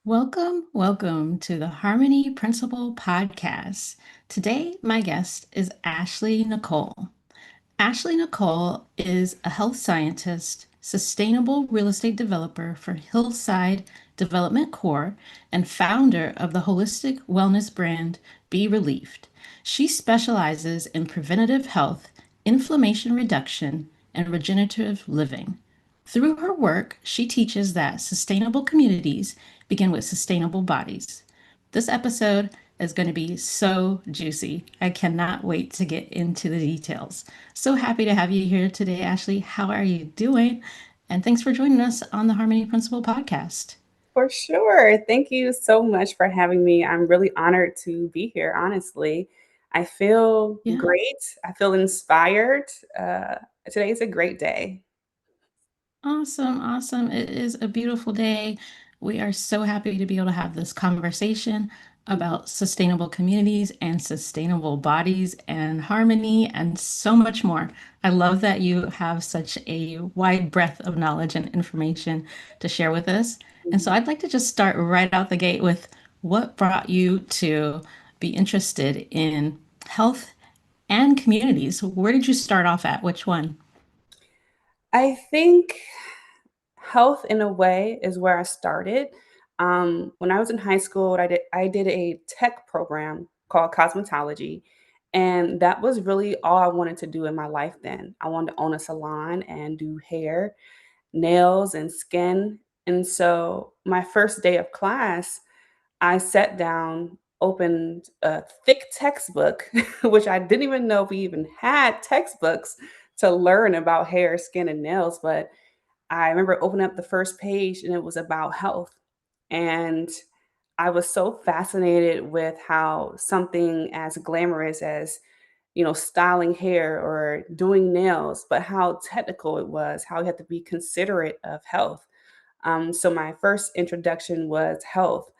Welcome to the Harmony Principle podcast. Today, my guest is Ashlee Nycole. Ashlee Nycole is a health scientist, sustainable real estate developer for Hillside Development Corp., and founder of the holistic wellness brand BeReleafed. She specializes in preventative health, inflammation reduction, and regenerative living. Through her work, she teaches that sustainable communities begin with sustainable bodies. This episode is going to be so juicy. I cannot wait to get into the details. So happy to have you here today, Ashlee. How are you doing? And thanks for joining us on the Harmony Principle podcast. For sure. Thank you so much for having me. I'm really honored to be here, honestly. I feel Yeah. great. I feel inspired. Uh, Today is a great day. Awesome, awesome. It is a beautiful day. We are so happy to be able to have this conversation about sustainable communities and sustainable bodies and harmony and so much more. I love that you have such a wide breadth of knowledge and information to share with us. And so Mhm. I'd like to just start right out the gate with what brought you to be interested in health and communities. Where did you start off at? Which one? I think health, in a way, is where I started. When I was in high school, I did a tech program called cosmetology, and that was really all I wanted to do in my life. Then I wanted to own a salon and do hair, nails, and skin. And so my first day of class, I sat down, opened a thick textbook, which I didn't even know we even had textbooks to learn about hair, skin, and nails. But I remember opening up the first page and it was about health. And I was so fascinated with how something as glamorous as, styling hair or doing nails, but how technical it was, how you had to be considerate of health. So my first introduction was health.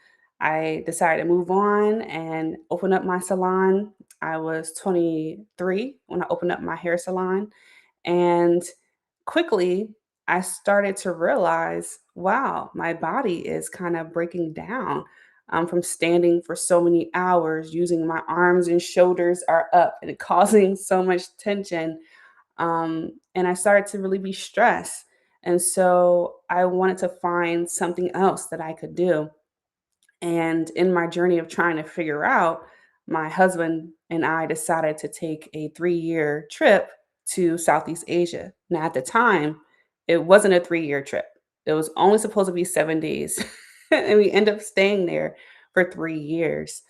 I decided to move on and open up my salon. I was 23 when I opened up my hair salon. And quickly, I started to realize, wow, my body is kind of breaking down from standing for so many hours, using my arms and shoulders are up and causing so much tension. And I started to really be stressed. And so I wanted to find something else that I could do. And in my journey of trying to figure out, my husband and I decided to take a 3-year trip to Southeast Asia. Now, at the time, it wasn't a 3-year trip, it was only supposed to be 7 days. And we ended up staying there for 3 years.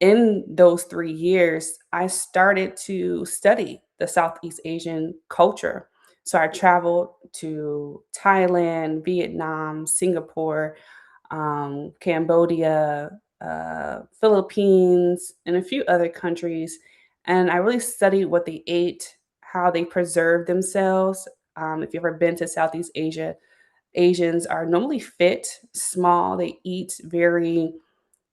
In those 3 years, I started to study the Southeast Asian culture. So I traveled to Thailand, Vietnam, Singapore, Cambodia, Philippines, and a few other countries. And I really studied what they ate, how they preserve themselves. If you've ever been to Southeast Asia, Asians are normally fit, small. They eat very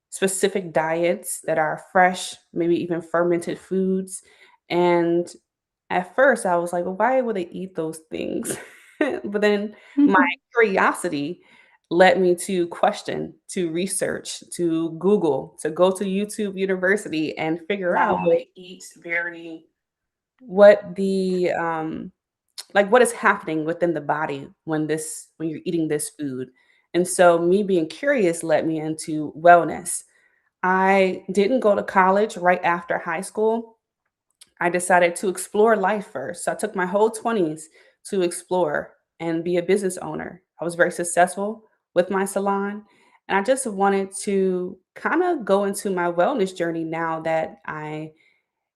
specific diets that are fresh, maybe even fermented foods. And at first, I was like, well, why would they eat those things? But then my curiosity led me to question, to research, to Google, to go to YouTube University and figure out Wow. what they eat very, what the like what is happening within the body when you're eating this food. And so me being curious led me into wellness. I didn't go to college right after high school. I decided to explore life first. So I took my whole 20s to explore and be a business owner. I was very successful with my salon. And I just wanted to kind of go into my wellness journey now that I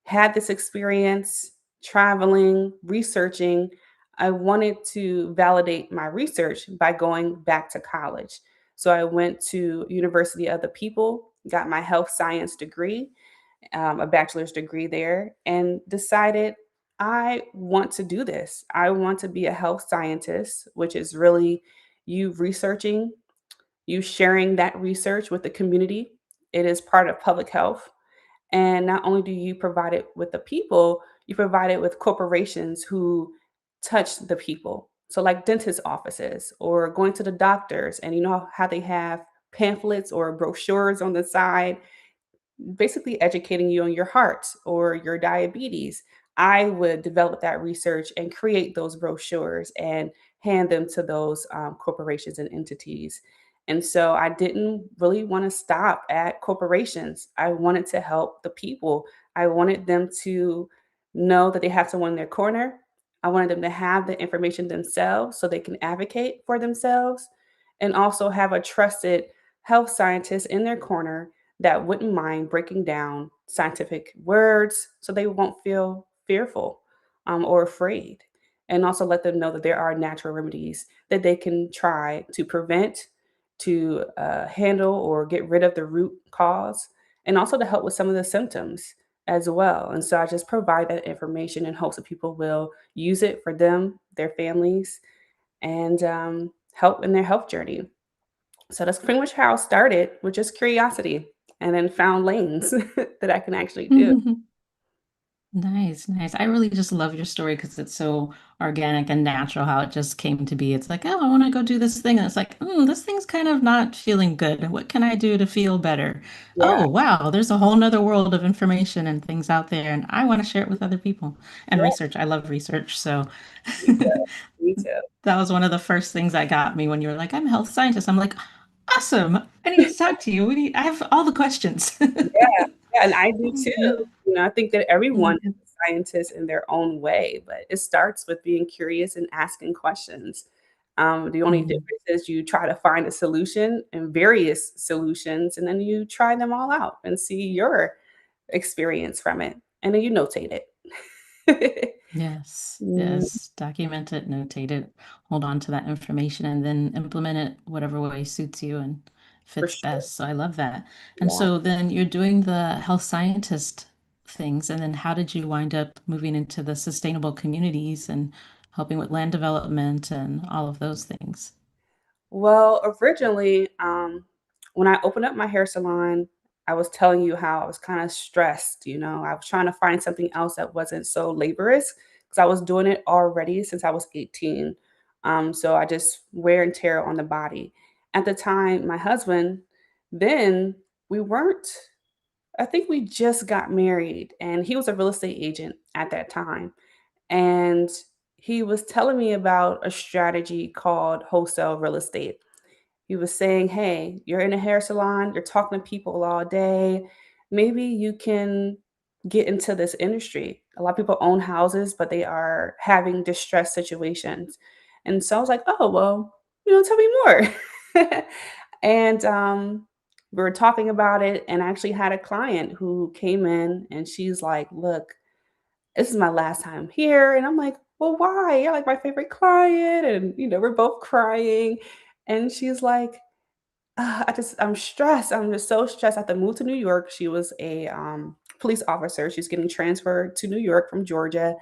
had this experience traveling, researching. I wanted to validate my research by going back to college. So I went to University of the People, got my health science degree, a bachelor's degree there, and decided I want to do this. I want to be a health scientist, which is really you researching, you sharing that research with the community. It is part of public health. And not only do you provide it with the people, you provide it with corporations who touch the people. So, like dentist offices or going to the doctors, and you know how they have pamphlets or brochures on the side, basically educating you on your heart or your diabetes. I would develop that research and create those brochures and hand them to those corporations and entities. And so I didn't really want to stop at corporations. I wanted to help the people. I wanted them to know that they have someone in their corner. I wanted them to have the information themselves so they can advocate for themselves and also have a trusted health scientist in their corner that wouldn't mind breaking down scientific words so they won't feel fearful or afraid. And also let them know that there are natural remedies that they can try to prevent, to handle or get rid of the root cause, and also to help with some of the symptoms as well. And so I just provide that information in hopes that people will use it for them, their families, and help in their health journey. So that's pretty much how I started with just curiosity and then found lanes that I can actually do. Nice, nice. I really just love your story because it's so organic and natural how it just came to be. It's like, oh, I want to go do this thing. And it's like, this thing's kind of not feeling good. What can I do to feel better? Yeah, Oh, wow, there's a whole nother world of information and things out there, and I want to share it with other people. And yeah, research. I love research. So me too, me too. that was one of the first things that got me when you were like, I'm a health scientist. I'm like, awesome. I need to talk to you. I have all the questions. Yeah, yeah, and I do too. Yeah. I think that everyone is Mhm. a scientist in their own way, but it starts with being curious and asking questions. The only Mhm. difference is you try to find a solution and various solutions, and then you try them all out and see your experience from it, and then you notate it. Yes, Mm, yes. Document it, notate it, hold on to that information, and then implement it whatever way suits you and for fits sure. best. So I love that. And Yeah. so then you're doing the health scientist things, and then how did you wind up moving into the sustainable communities and helping with land development and all of those things? Well, originally, when I opened up my hair salon, I was telling you how I was kind of stressed. I was trying to find something else that wasn't so laborious because I was doing it already since I was 18. So I just wear and tear on the body. At the time, my husband, then we weren't, I think we just got married, and he was a real estate agent at that time. And he was telling me about a strategy called wholesale real estate. He was saying, "Hey, you're in a hair salon, you're talking to people all day. Maybe you can get into this industry. A lot of people own houses, but they are having distress situations." And so I was like, "Oh, well, tell me more." And we were talking about it, and I actually had a client who came in and she's like, "Look, this is my last time here." And I'm like, "Well, why? You're like my favorite client." And, we're both crying. And she's like, I'm stressed. I'm just so stressed. I have to move to New York. She was a police officer. She's getting transferred to New York from Georgia.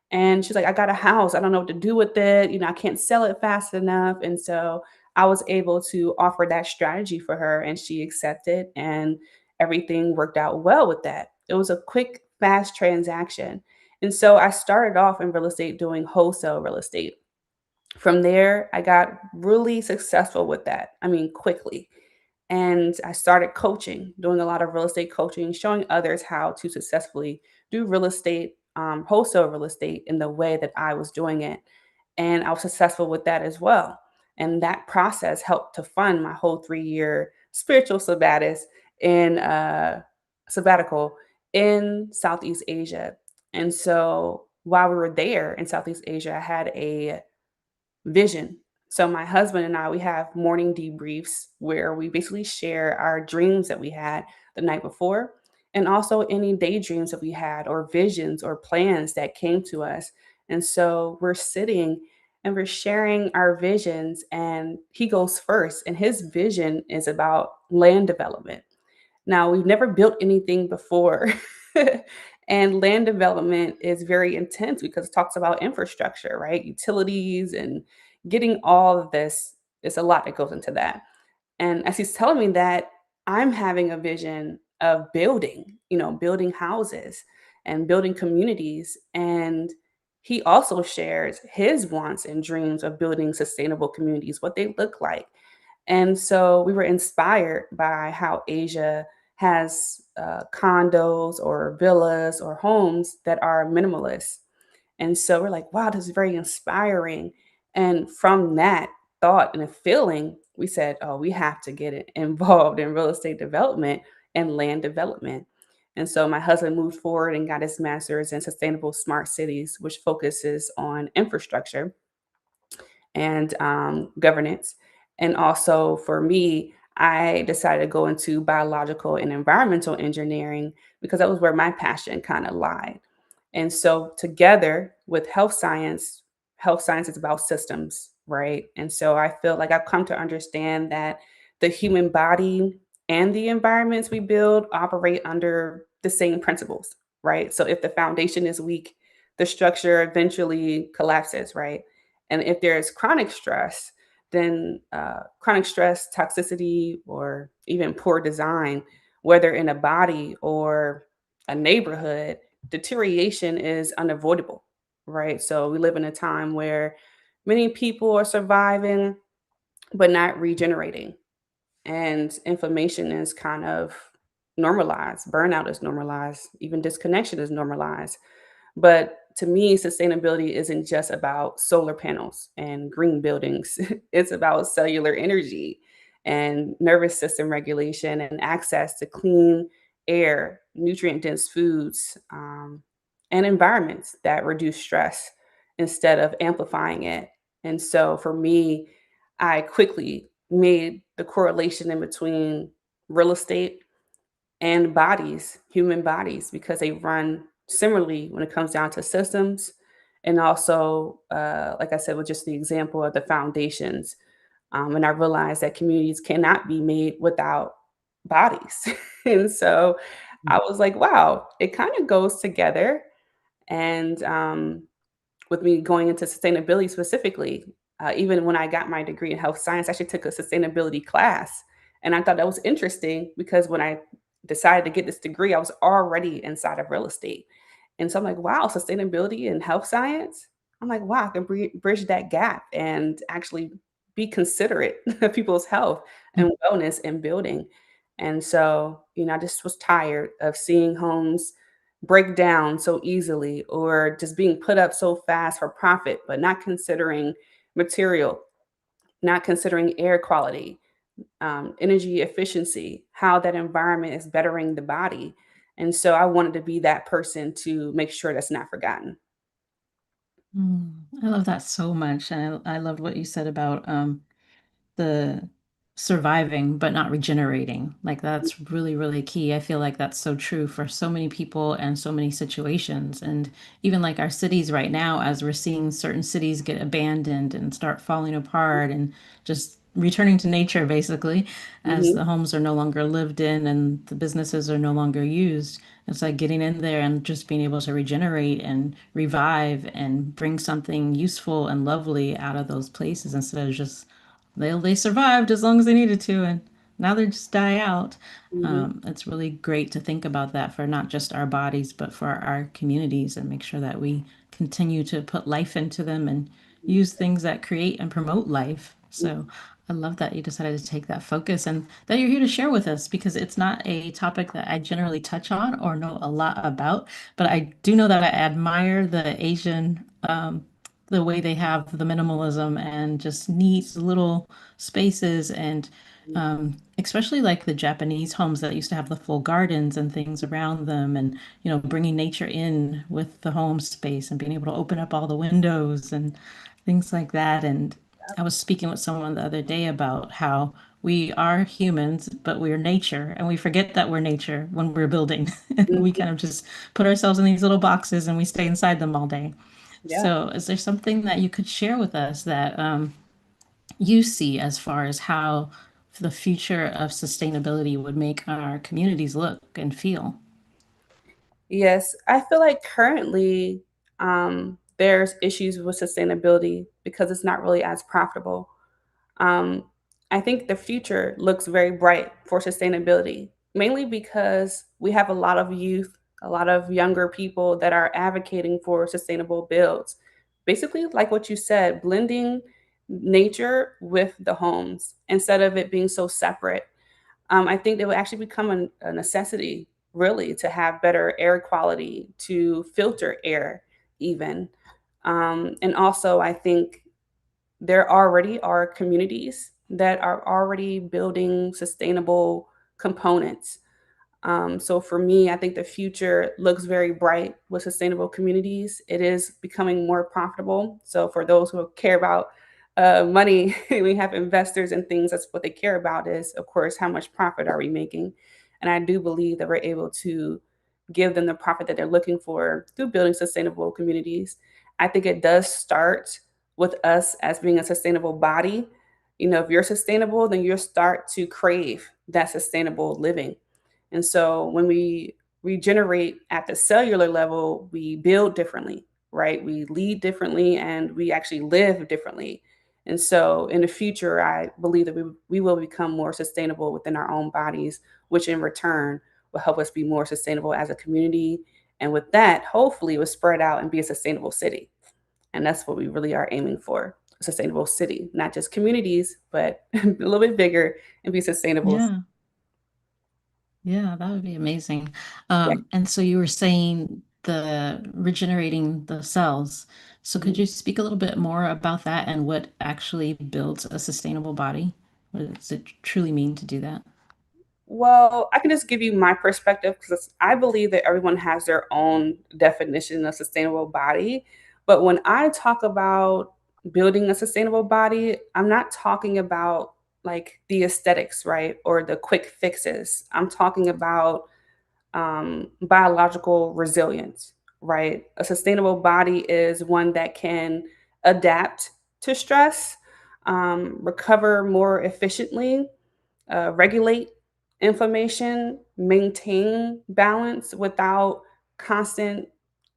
And she's like, I got a house. I don't know what to do with it. I can't sell it fast enough. And so I was able to offer that strategy for her, and she accepted, and everything worked out well with that. It was a quick, fast transaction. And so I started off in real estate doing wholesale real estate. From there, I got really successful with that. I mean, quickly. And I started coaching, doing a lot of real estate coaching, showing others how to successfully do real estate, wholesale real estate in the way that I was doing it. And I was successful with that as well. And that process helped to fund my whole 3-year spiritual sabbatical in Southeast Asia. And so while we were there in Southeast Asia, I had a vision. So my husband and I, we have morning debriefs where we basically share our dreams that we had the night before, and also any daydreams that we had or visions or plans that came to us. And so we're sitting and we're sharing our visions, and he goes first, and his vision is about land development. Now, we've never built anything before. And land development is very intense because it talks about infrastructure, right? Utilities and getting all of this. It's a lot that goes into that. And as he's telling me that, I'm having a vision of building houses and building communities. And he also shares his wants and dreams of building sustainable communities, what they look like. And so we were inspired by how Asia has condos or villas or homes that are minimalist. And so we're like, wow, this is very inspiring. And from that thought and a feeling, we said, oh, we have to get it involved in real estate development and land development. And so my husband moved forward and got his master's in sustainable smart cities, which focuses on infrastructure and governance. And also for me, I decided to go into biological and environmental engineering because that was where my passion kind of lied. And so together with health science is about systems, right? And so I feel like I've come to understand that the human body and the environments we build operate under the same principles, right? So if the foundation is weak, the structure eventually collapses, right? And if there's chronic stress, then chronic stress, toxicity, or even poor design, whether in a body or a neighborhood, deterioration is unavoidable, right? So we live in a time where many people are surviving but not regenerating, and inflammation is kind of normalized, burnout is normalized, even disconnection is normalized. But to me, sustainability isn't just about solar panels and green buildings. It's about cellular energy and nervous system regulation and access to clean air, nutrient dense foods, and environments that reduce stress instead of amplifying it. And so for me, I quickly made the correlation in between real estate and bodies, human bodies, because they run similarly when it comes down to systems. And also, like I said, with just the example of the foundations. And I realized that communities cannot be made without bodies. And so I was like, wow, it kind of goes together. And with me going into sustainability specifically, even when I got my degree in health science, I actually took a sustainability class. And I thought that was interesting because when I decided to get this degree, I was already inside of real estate. And so I'm like, wow, sustainability and health science. I'm like, wow, I can bridge that gap and actually be considerate of people's health and wellness in building. And so, I just was tired of seeing homes break down so easily or just being put up so fast for profit, but not considering material, not considering air quality, energy efficiency, how that environment is bettering the body. And so I wanted to be that person to make sure that's not forgotten. Mm, I love that so much. And I loved what you said about the surviving but not regenerating. Like that's really, really key. I feel like that's so true for so many people and so many situations. And even like our cities right now, as we're seeing certain cities get abandoned and start falling apart and just returning to nature basically, as Hmm. the homes are no longer lived in and the businesses are no longer used. It's like getting in there and just being able to regenerate and revive and bring something useful and lovely out of those places instead of just they survived as long as they needed to, and now they just die out. Hmm. It's really great to think about that for not just our bodies, but for our communities, and make sure that we continue to put life into them and use things that create and promote life. So I love that you decided to take that focus and that you're here to share with us because it's not a topic that I generally touch on or know a lot about, but I do know that I admire the Asian the way they have the minimalism and just neat little spaces and especially like the Japanese homes that used to have the full gardens and things around them and bringing nature in with the home space and being able to open up all the windows and things like that. And I was speaking with someone the other day about how we are humans, but we're nature, and we forget that we're nature when we're building. And we Hmm. kind of just put ourselves in these little boxes and we stay inside them all day. Yeah. So, is there something that you could share with us that you see as far as how the future of sustainability would make our communities look and feel? Yes, I feel like currently there's issues with sustainability because it's not really as profitable. Um, I think the future looks very bright for sustainability, mainly because we have a lot of youth, a lot of younger people that are advocating for sustainable builds. Basically, like what you said, blending nature with the homes instead of it being so separate. I think it would actually become a necessity, really, to have better air quality, to filter air, even. And also, I think there already are communities that are already building sustainable components. So for me, I think the future looks very bright with sustainable communities. It is becoming more profitable. So for those who care about money, we have investors and things. That's what they care about is, of course, how much profit are we making? And I do believe that we're able to give them the profit that they're looking for through building sustainable communities. I think it does start with us as being a sustainable body. You know, if you're sustainable, then you'll start to crave that sustainable living. And so when we regenerate at the cellular level, we build differently, right? We lead differently and we actually live differently. And so in the future, I believe that we will become more sustainable within our own bodies, which in return will help us be more sustainable as a community. And with that, hopefully, it will spread out and be a sustainable city. And that's what we really are aiming for, a sustainable city, not just communities, but a little bit bigger and be sustainable. Yeah. Yeah, that would be amazing. Yeah. And so you were saying the regenerating the cells. So could you speak a little bit more about that and what actually builds a sustainable body? What does it truly mean to do that? Well, I can just give you my perspective because I believe that everyone has their own definition of sustainable body. But when I talk about building a sustainable body, I'm not talking about like the aesthetics, right? Or the quick fixes. I'm talking about biological resilience, right? A sustainable body is one that can adapt to stress, recover more efficiently, regulate inflammation, maintain balance without constant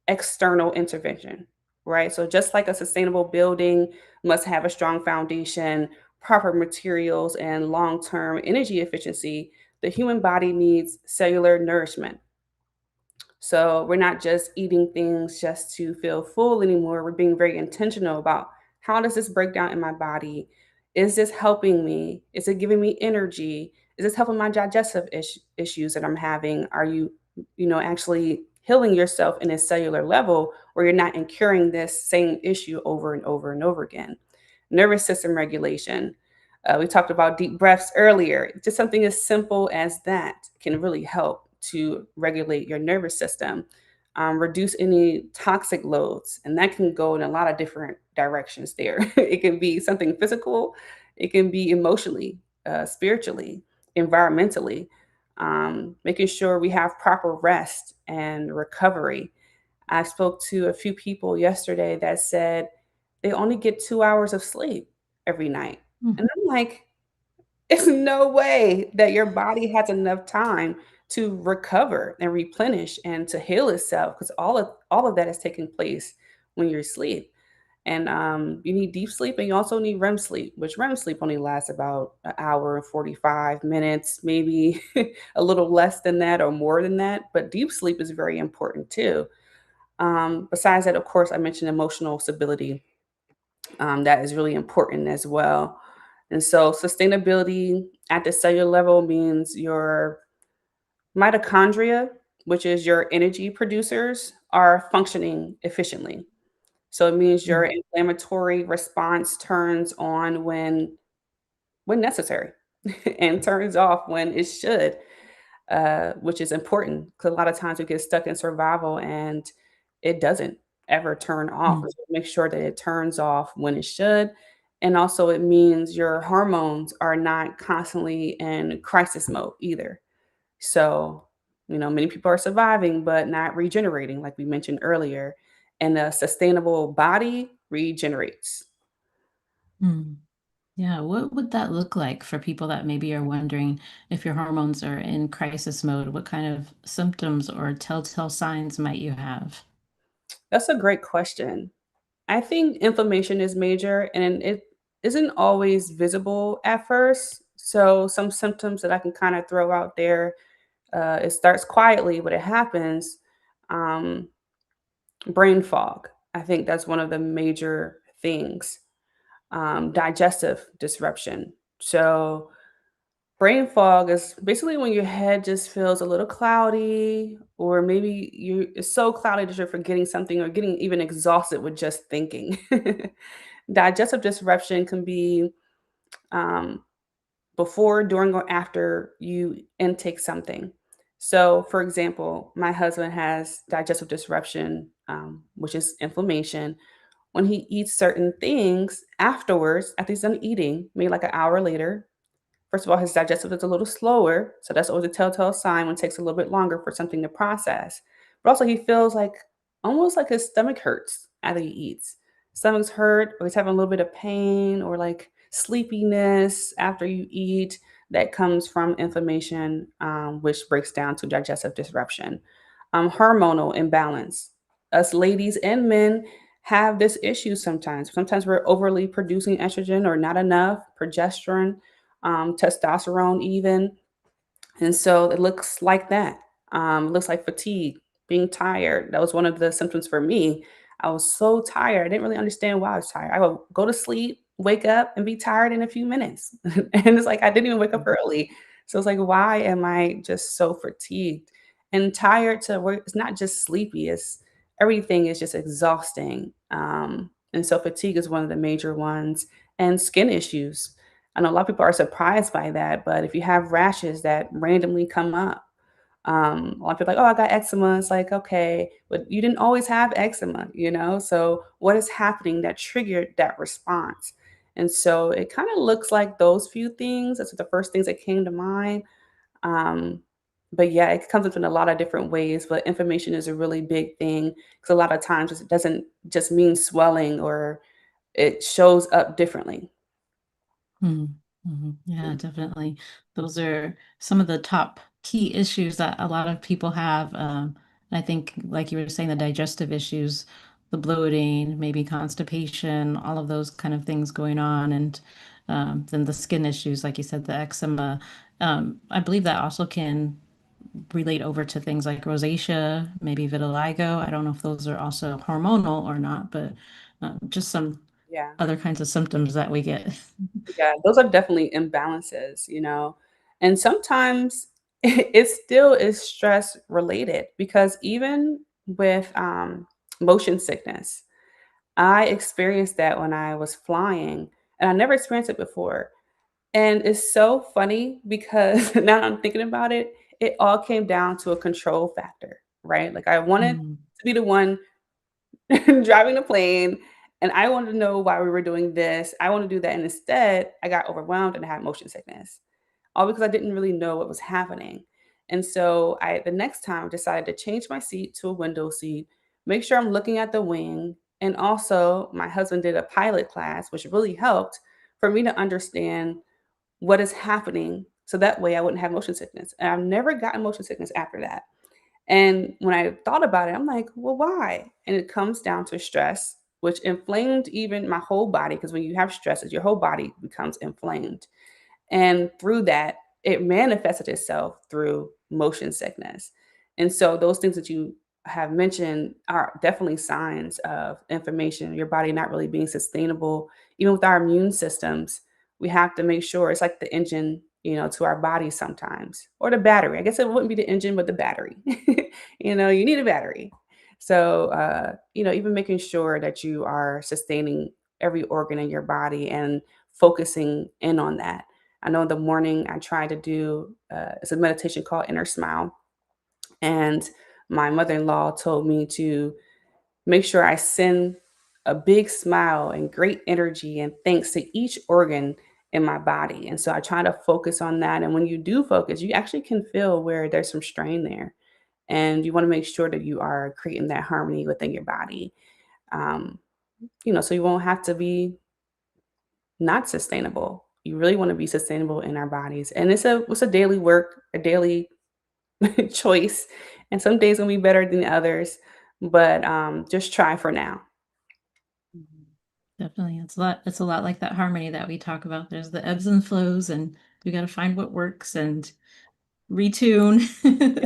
external intervention, right? So, just like a sustainable building must have a strong foundation, proper materials, and long term energy efficiency, the human body needs cellular nourishment. So we're not just eating things just to feel full anymore. We're being very intentional about how does this break down in my body? Is this helping me? Is it giving me energy? Is this helping my digestive issues that I'm having? Are you, actually healing yourself in a cellular level where you're not incurring this same issue over and over and over again? Nervous system regulation. We talked about deep breaths earlier. Just something as simple as that can really help to regulate your nervous system, reduce any toxic loads. And that can go in a lot of different directions there. It can be something physical, it can be emotionally, spiritually, environmentally, making sure we have proper rest and recovery. I spoke to a few people yesterday that said they only get 2 hours of sleep every night. Mm. And I'm like, it's no way that your body has enough time to recover and replenish and to heal itself because all of that is taking place when you're asleep. And you need deep sleep and you also need REM sleep, which REM sleep only lasts about an hour and 45 minutes, maybe a little less than that or more than that. But deep sleep is very important too. Besides that, of course, I mentioned emotional stability. That is really important as well. And so, sustainability at the cellular level means your mitochondria, which is your energy producers, are functioning efficiently. So it means your Mm. inflammatory response turns on when necessary and turns off when it should, which is important because a lot of times we get stuck in survival and it doesn't ever turn off. Mm. So make sure that it turns off when it should. And also, it means your hormones are not constantly in crisis mode either. So, many people are surviving, but not regenerating, like we mentioned earlier. And a sustainable body regenerates. Mm. Yeah, what would that look like for people that maybe are wondering if your hormones are in crisis mode? What kind of symptoms or telltale signs might you have? That's a great question. I think inflammation is major and it isn't always visible at first. So, some symptoms that I can kind of throw out there, it starts quietly, but it happens. Brain fog. I think that's one of the major things. Digestive disruption. So brain fog is basically when your head just feels a little cloudy, or maybe it's so cloudy that you're forgetting something or getting even exhausted with just thinking. Digestive disruption can be um, before, during, or after you intake something. So, for example, my husband has digestive disruption, which is inflammation. When he eats certain things afterwards, after he's done eating, maybe like an hour later, first of all, his digestive is a little slower, so that's always a telltale sign when it takes a little bit longer for something to process. But also, he feels like almost like his stomach hurts after he eats. Stomach's hurt, or he's having a little bit of pain, or like sleepiness after you eat. That comes from inflammation, which breaks down to digestive disruption. Hormonal imbalance. Us ladies and men have this issue sometimes. Sometimes we're overly producing estrogen or not enough progesterone, testosterone even. And so it looks like that. It looks like fatigue, being tired. That was one of the symptoms for me. I was so tired. I didn't really understand why I was tired. I would go to sleep, wake up, and be tired in a few minutes. And it's like I didn't even wake up early. So it's like, why am I just so fatigued and tired to where it's not just sleepy, it's everything is just exhausting. And so fatigue is one of the major ones, and skin issues. I know a lot of people are surprised by that, but if you have rashes that randomly come up, a lot of people are like, oh, I got eczema. It's like, okay, but you didn't always have eczema, you know? So what is happening that triggered that response? And so it kind of looks like those few things. That's the first things that came to mind. Um, but yeah, it comes up in a lot of different ways, but inflammation is a really big thing because a lot of times it doesn't just mean swelling, or it shows up differently. Mhm, mhm. Yeah, definitely. Those are some of the top key issues that a lot of people have. I think, like you were saying, the digestive issues, the bloating, maybe constipation, all of those kind of things going on. And then the skin issues, like you said, the eczema. I believe that also can relate over to things like rosacea, maybe vitiligo. I don't know if those are also hormonal or not, but just some Yeah. other kinds of symptoms that we get. Yeah, those are definitely imbalances, you know? And sometimes it still is stress related because even with motion sickness, I experienced that when I was flying, and I never experienced it before. And it's so funny because now that I'm thinking about it, it all came down to a control factor, right? Like I wanted to be the one driving the plane, and I wanted to know why we were doing this. I want to do that. And instead, I got overwhelmed and I had motion sickness, all because I didn't really know what was happening. And so the next time, decided to change my seat to a window seat, make sure I'm looking at the wing. And also, my husband did a pilot class, which really helped for me to understand what is happening. So that way I wouldn't have motion sickness. And I've never gotten motion sickness after that. And when I thought about it, I'm like, well, why? And it comes down to stress, which inflamed even my whole body. Because when you have stress, your whole body becomes inflamed. And through that, it manifested itself through motion sickness. And so those things that you have mentioned are definitely signs of inflammation, your body not really being sustainable. Even with our immune systems, we have to make sure it's like the engine, to our body sometimes, or the battery. I guess it wouldn't be the engine, but the battery. You need a battery. So, even making sure that you are sustaining every organ in your body and focusing in on that. I know in the morning I try to do it's a meditation called Inner Smile, and my mother-in-law told me to make sure I send a big smile and great energy and thanks to each organ in my body. And so I try to focus on that. And when you do focus, you actually can feel where there's some strain there. And you want to make sure that you are creating that harmony within your body. Um, so you won't have to be not sustainable. You really want to be sustainable in our bodies. And it's a daily work, a daily choice. And some days will be better than others, but just try for now. Mhm. Definitely. It's a lot like that harmony that we talk about. There's the ebbs and flows, and we got to find what works. And retune Yeah, for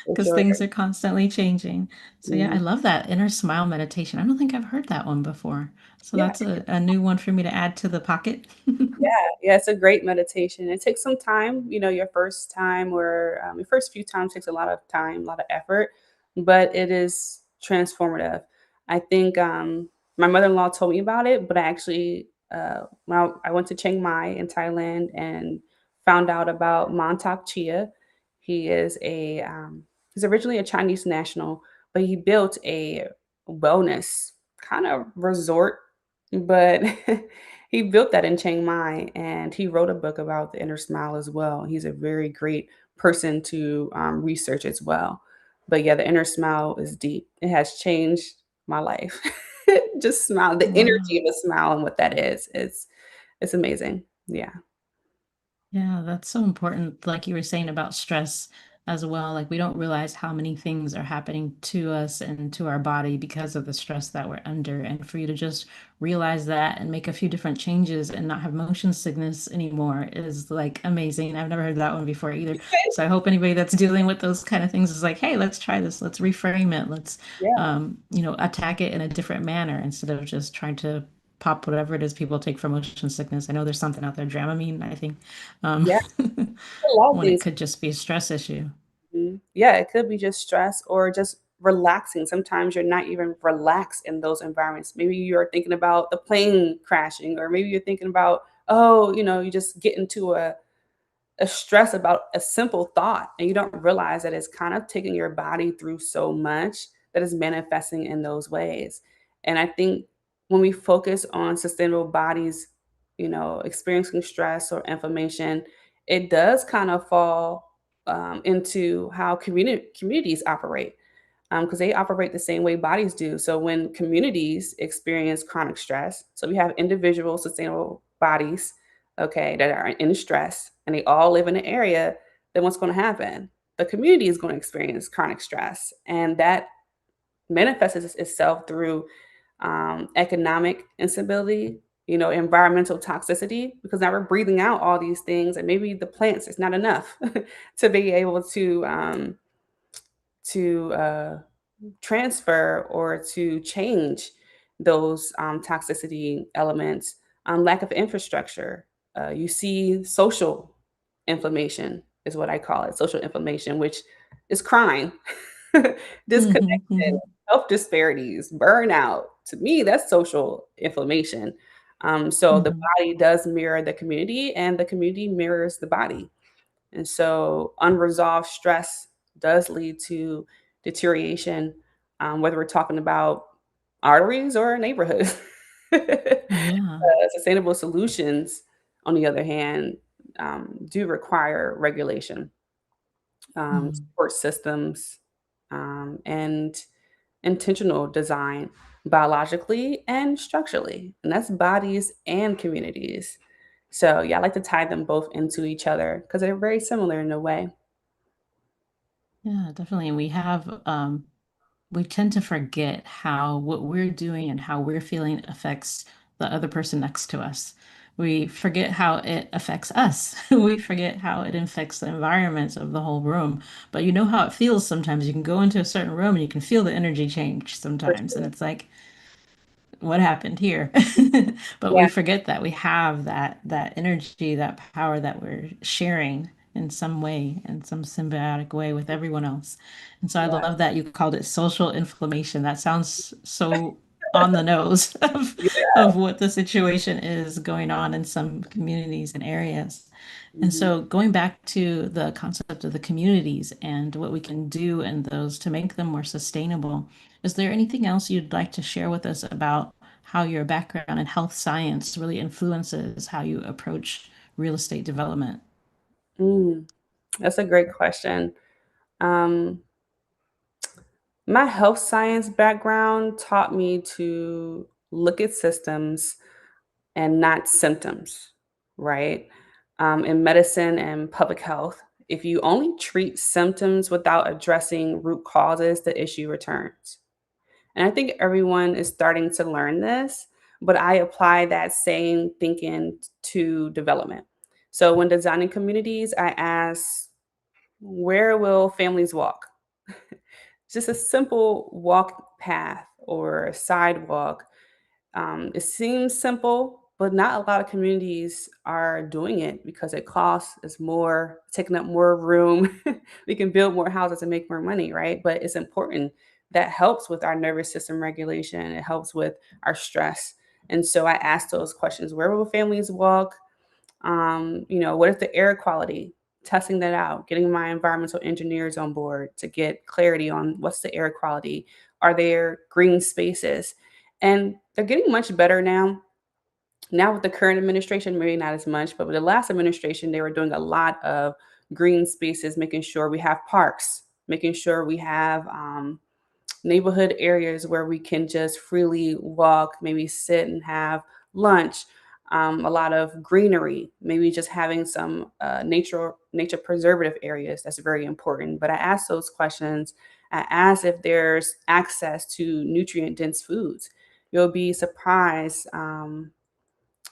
because sure. things are constantly changing. So yeah, I Mhm. love that inner smile meditation. I don't think I've heard that one before. So Yeah. that's a new one for me to add to the pocket. Yeah, yeah, it's a great meditation. It takes some time, your first time or your first few times takes a lot of time, a lot of effort, but it is transformative. I think my mother-in-law told me about it, but I actually, when I went to Chiang Mai in Thailand and found out about Montauk Chia. He is he's originally a Chinese national, but he built a wellness kind of resort, but he built that in Chiang Mai, and he wrote a book about the inner smile as well. He's a very great person to research as well. But yeah, the inner smile is deep. It has changed my life. Just smile, the energy Wow. of a smile and what that is. It's amazing. Yeah. Yeah, that's so important. Like you were saying about stress as well. Like we don't realize how many things are happening to us and to our body because of the stress that we're under. And for you to just realize that and make a few different changes and not have motion sickness anymore is like amazing. I've never heard that one before either. So I hope anybody that's dealing with those kind of things is like, hey, let's try this. Let's reframe it. Let's Yeah. attack it in a different manner instead of just trying to pop whatever it is people take for motion sickness. I know there's something out there, Dramamine, I think, um, Yeah. A lot of when it things. could just be a stress issue. Mhm. Yeah, it could be just stress or just relaxing. Sometimes you're not even relaxed in those environments. Maybe you're thinking about the plane crashing, or maybe you're thinking about, oh, you just get into a stress about a simple thought, and you don't realize that it's kind of taking your body through so much that is manifesting in those ways. And I think when we focus on sustainable bodies, experiencing stress or inflammation, it does kind of fall into how communities operate, because they operate the same way bodies do. So when communities experience chronic stress, so we have individual sustainable bodies, okay, that are in stress, and they all live in an area, then what's going to happen? The community is going to experience chronic stress, and that manifests itself through economic instability, environmental toxicity, because now we're breathing out all these things, and maybe the plants is not enough to be able to transfer or to change those toxicity elements. Lack of infrastructure. You see social inflammation is what I call it, social inflammation, which is crime, disconnection, Hmm. Hmm. health disparities, burnout. To me, that's social inflammation. So the Hmm. body does mirror the community, and the community mirrors the body. And so unresolved stress does lead to deterioration, whether we're talking about arteries or neighborhoods. Yeah. Sustainable solutions, on the other hand, do require regulation, Hmm. support systems, and intentional design, biologically and structurally. And that's bodies and communities. So, yeah, I like to tie them both into each other because they're very similar in a way. Yeah, definitely. And we tend to forget how what we're doing and how we're feeling affects the other person next to us. We forget how it affects us. We forget how it affects the environments of the whole room. But you know how it feels sometimes. You can go into a certain room and you can feel the energy change For sometimes. And sure. it's like, what happened here? But we Yeah, forget that we have that energy, that power that we're sharing in some way, in some symbiotic way with everyone else. And so I yeah, love that you called it social inflammation. That sounds so on the nose yeah. of what the situation is going on in some communities and areas. And Mhm. so going back to the concept of the communities and what we can do in those to make them more sustainable, is there anything else you'd like to share with us about how your background in health science really influences how you approach real estate development? Mm, that's a great question. Um, my health science background taught me to look at systems and not symptoms, right? In medicine and public health, if you only treat symptoms without addressing root causes, the issue returns. And I think everyone is starting to learn this, but I apply that same thinking to development. So when designing communities, I ask, Where will families walk? Just a simple walk path or a sidewalk. It seems simple, but not a lot of communities are doing it because it costs is more, taking up more room. We can build more houses and make more money, right? But it's important. That helps with our nervous system regulation. It helps with our stress. And so I asked those questions: where will families walk? What is the air quality? Testing that out, getting my environmental engineers on board to get clarity on what's the air quality. Are there green spaces? And they're getting much better now. Now with the current administration, maybe not as much, but with the last administration, they were doing a lot of green spaces, making sure we have parks, making sure we have neighborhood areas where we can just freely walk, maybe sit and have lunch. A lot of greenery, maybe just having some nature preservative areas. That's very important. But I asked those questions. I asked if there's access to nutrient dense foods. You'll be surprised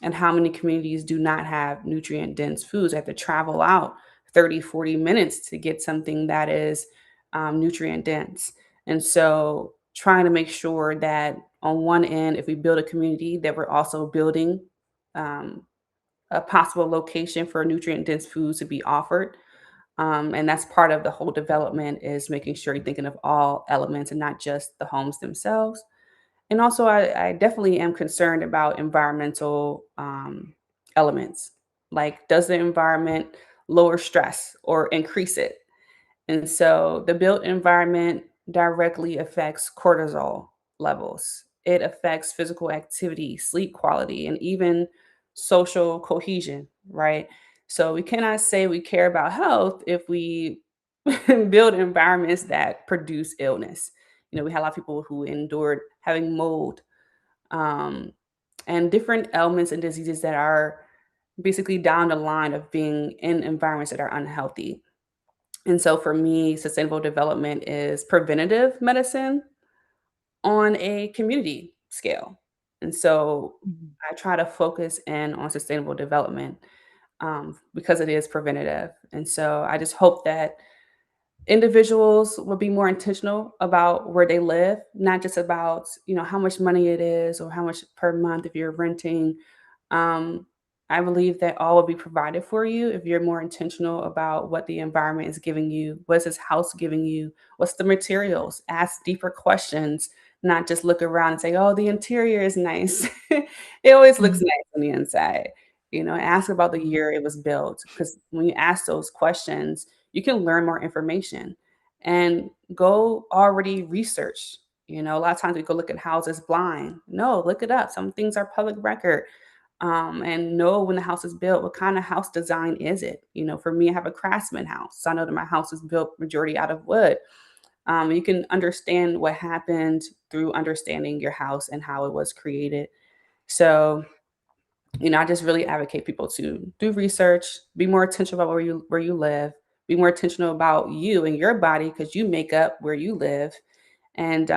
and how many communities do not have nutrient dense foods. They have to travel out 30, 40 minutes to get something that is nutrient dense. And so trying to make sure that on one end, if we build a community, that we're also building um, a possible location for nutrient dense foods to be offered. And that's part of the whole development, is making sure you're thinking of all elements and not just the homes themselves. And also, I definitely am concerned about environmental elements. Like, does the environment lower stress or increase it? And so the built environment directly affects cortisol levels. It affects physical activity, sleep quality, and even social cohesion, right? So we cannot say we care about health if we build environments that produce illness. We had a lot of people who endured having mold um, and different ailments and diseases that are basically down the line of being in environments that are unhealthy. And so for me, sustainable development is preventative medicine on a community scale. And so Mhm. I try to focus in on sustainable development because it is preventative. And so I just hope that individuals will be more intentional about where they live, not just about, how much money it is or how much per month if you're renting. um, I believe that all will be provided for you if you're more intentional about what the environment is giving you. What's this house giving you? What's the materials? Ask deeper questions, not just look around and say, "Oh, the interior is nice." It always looks Mhm. nice on the inside. Ask about the year it was built, because when you ask those questions, you can learn more information and go already research. A lot of times we go look at houses blind. No, look it up. Some things are public record, and know when the house is built, what kind of house design is it? For me, I have a craftsman house, so I know that my house is built majority out of wood. You can understand what happened through understanding your house and how it was created. So, I just really advocate people to do research, be more intentional about where you live, be more intentional about you and your body because you make up where you live, and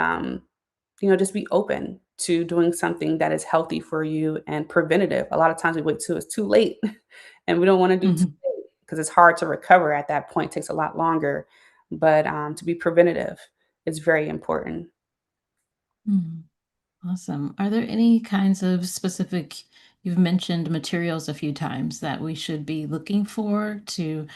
just be open to doing something that is healthy for you and preventative. A lot of times we wait till it's too late and we don't want to do too Mhm. late because it's hard to recover at that point. It takes a lot longer. But to be preventative is very important. Mhm. Awesome. Are there any kinds of specific, you've mentioned materials a few times that we should be looking for to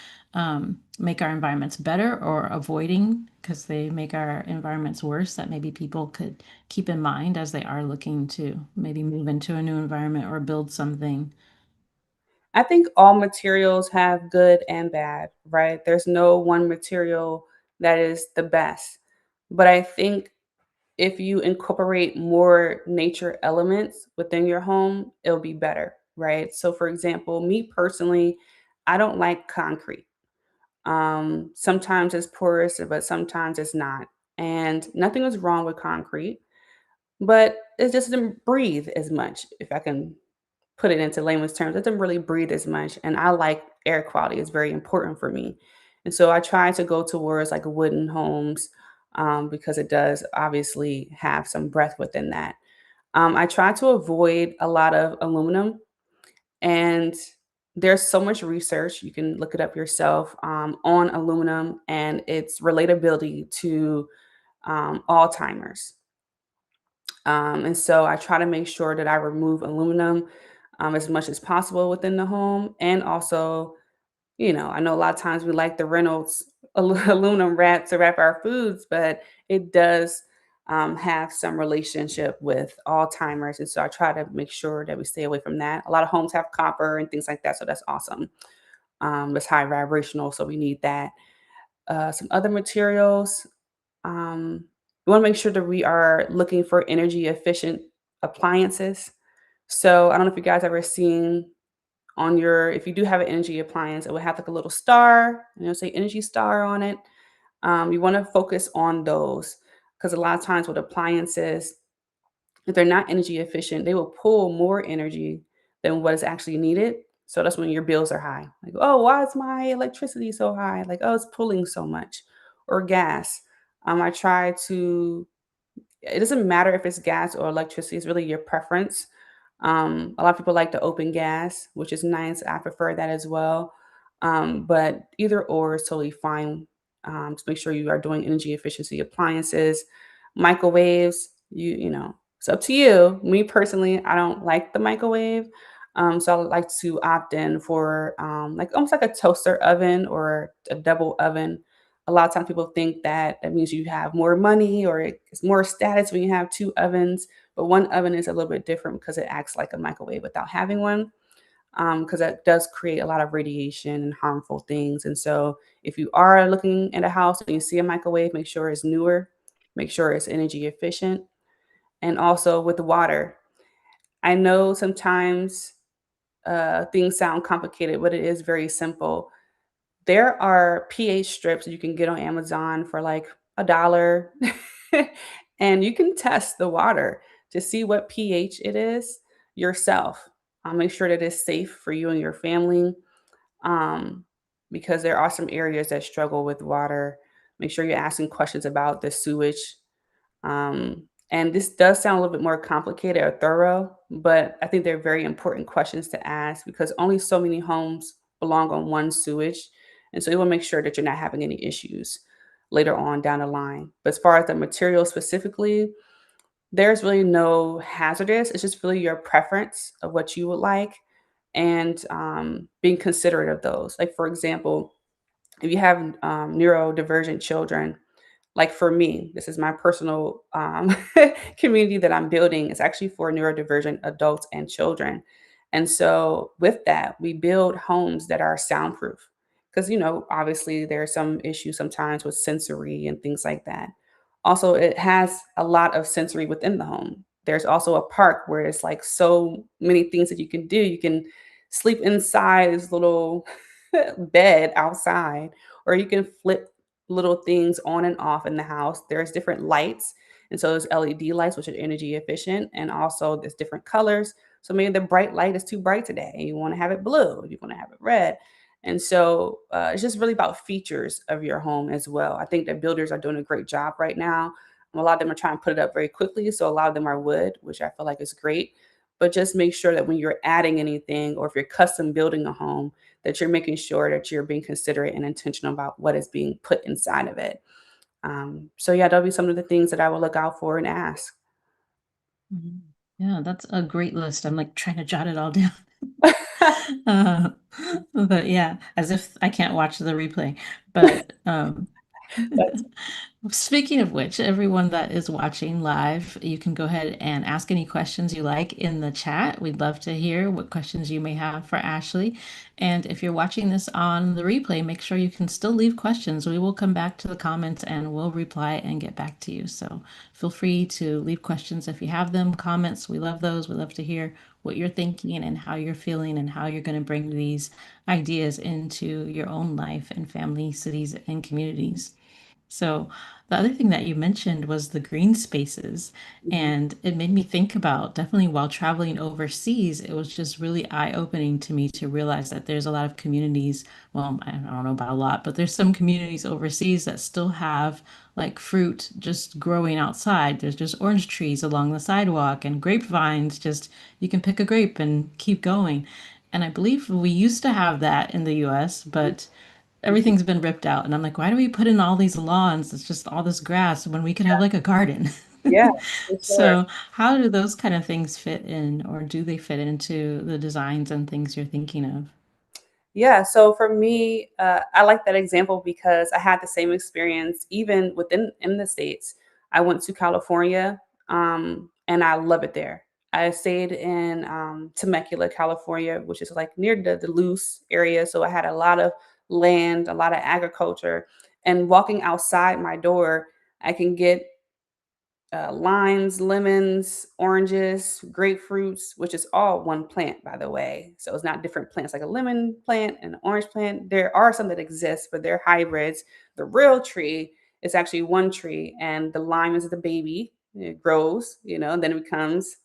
make our environments better or avoiding because they make our environments worse that maybe people could keep in mind as they are looking to maybe move into a new environment or build something? I think all materials have good and bad, right? There's no one material that is the best. But I think if you incorporate more nature elements within your home, it'll be better, right? So, for example, me personally, I don't like concrete. Sometimes it's porous, but sometimes it's not. And nothing is wrong with concrete, but it just doesn't breathe as much, if I can put it into layman's terms. It doesn't really breathe as much. And I like air quality, it's very important for me. And so I try to go towards like wooden homes because it does obviously have some breath within that. I try to avoid a lot of aluminum, and There's so much research, you can look it up yourself, on aluminum and its relatability to Alzheimer's. And so I try to make sure that I remove aluminum as much as possible within the home. And also, I know a lot of times we like the Reynolds aluminum wrap to wrap our foods, but it does have some relationship with Alzheimer's. And so I try to make sure that we stay away from that. A lot of homes have copper and things like that. So that's awesome. It's high vibrational. So we need that. Some other materials. We want to make sure that we are looking for energy efficient appliances. So I don't know if you guys ever seen on your, if you do have an energy appliance, it will have like a little star, say energy star on it. You want to focus on those because a lot of times with appliances, if they're not energy efficient, they will pull more energy than what is actually needed. So that's when your bills are high. Like, oh, why is my electricity so high? Like, oh, it's pulling so much. Or gas. I try to, it doesn't matter if it's gas or electricity, it's really your preference. A lot of people like the open gas, which is nice. I prefer that as well. But either or is totally fine. To make sure you are doing energy efficiency appliances, microwaves. It's up to you. Me personally, I don't like the microwave. So I like to opt in for like almost like a toaster oven or a double oven. A lot of times people think that that means you have more money or it's more status when you have two ovens, but one oven is a little bit different because it acts like a microwave without having one, because that does create a lot of radiation and harmful things. And so if you are looking at a house and you see a microwave, make sure it's newer, make sure it's energy efficient. And also with water, I know sometimes things sound complicated, but it is very simple. There are pH strips you can get on Amazon for like $1. And you can test the water to see what pH it is yourself. Make sure that it's safe for you and your family, um, because there are some areas that struggle with water. Make sure you're asking questions about the sewage. And this does sound a little bit more complicated or thorough, but I think they're very important questions to ask because only so many homes belong on one sewage. And so you want to make sure that you're not having any issues later on down the line. But as far as the material specifically, there's really no hazardous. It's just really your preference of what you would like and being considerate of those. Like, for example, if you have neurodivergent children, like for me, this is my personal community that I'm building. It's actually for neurodivergent adults and children. And so with that, we build homes that are soundproof because, obviously there are some issues sometimes with sensory and things like that. Also, it has a lot of sensory within the home. There's also a park where it's like so many things that you can do. You can sleep inside this little bed outside, or you can flip little things on and off in the house. There's different lights. And so there's LED lights, which are energy efficient. And also there's different colors. So maybe the bright light is too bright today. And you want to have it blue. You want to have it red. And so it's just really about features of your home as well. I think that builders are doing a great job right now. A lot of them are trying to put it up very quickly. So a lot of them are wood, which I feel like is great. But just make sure that when you're adding anything or if you're custom building a home, that you're making sure that you're being considerate and intentional about what is being put inside of it. So yeah, that'll be some of the things that I will look out for and ask. Mhm. Yeah, that's a great list. I'm like trying to jot it all down. Uh, but yeah, as if I can't watch the replay. But That's speaking of which, everyone that is watching live, you can go ahead and ask any questions you like in the chat. We'd love to hear what questions you may have for Ashlee. And if you're watching this on the replay, make sure you can still leave questions. We will come back to the comments and we'll reply and get back to you. So feel free to leave questions if you have them, comments. We love those. We love to hear what you're thinking and how you're feeling and how you're going to bring these ideas into your own life and family, cities, and communities. So the other thing that you mentioned was the green spaces. mhm, And it made me think about definitely while traveling overseas, it was just really eye-opening to me to realize that there's a lot of communities. Well, I don't know about a lot, but there's some communities overseas that still have like fruit just growing outside. There's just orange trees along the sidewalk and grapevines, just you can pick a grape and keep going. And I believe we used to have that in the US, but Mhm. everything's been ripped out. And I'm like, why do we put in all these lawns? It's just all this grass when we could have like a garden. Yeah, for sure. So, how do those kind of things fit in, or do they fit into the designs and things you're thinking of? Yeah, so for me, I like that example because I had the same experience even within in the States. I went to California, and I love it there. I stayed in Temecula, California, which is like near the Duluth area. So I had a lot of land, a lot of agriculture, and walking outside my door, I can get limes, lemons, oranges, grapefruits, which is all one plant, by the way. So it's not different plants like a lemon plant and an orange plant. There are some that exist, but they're hybrids. The real tree is actually one tree, and the lime is the baby. It grows, and then it becomes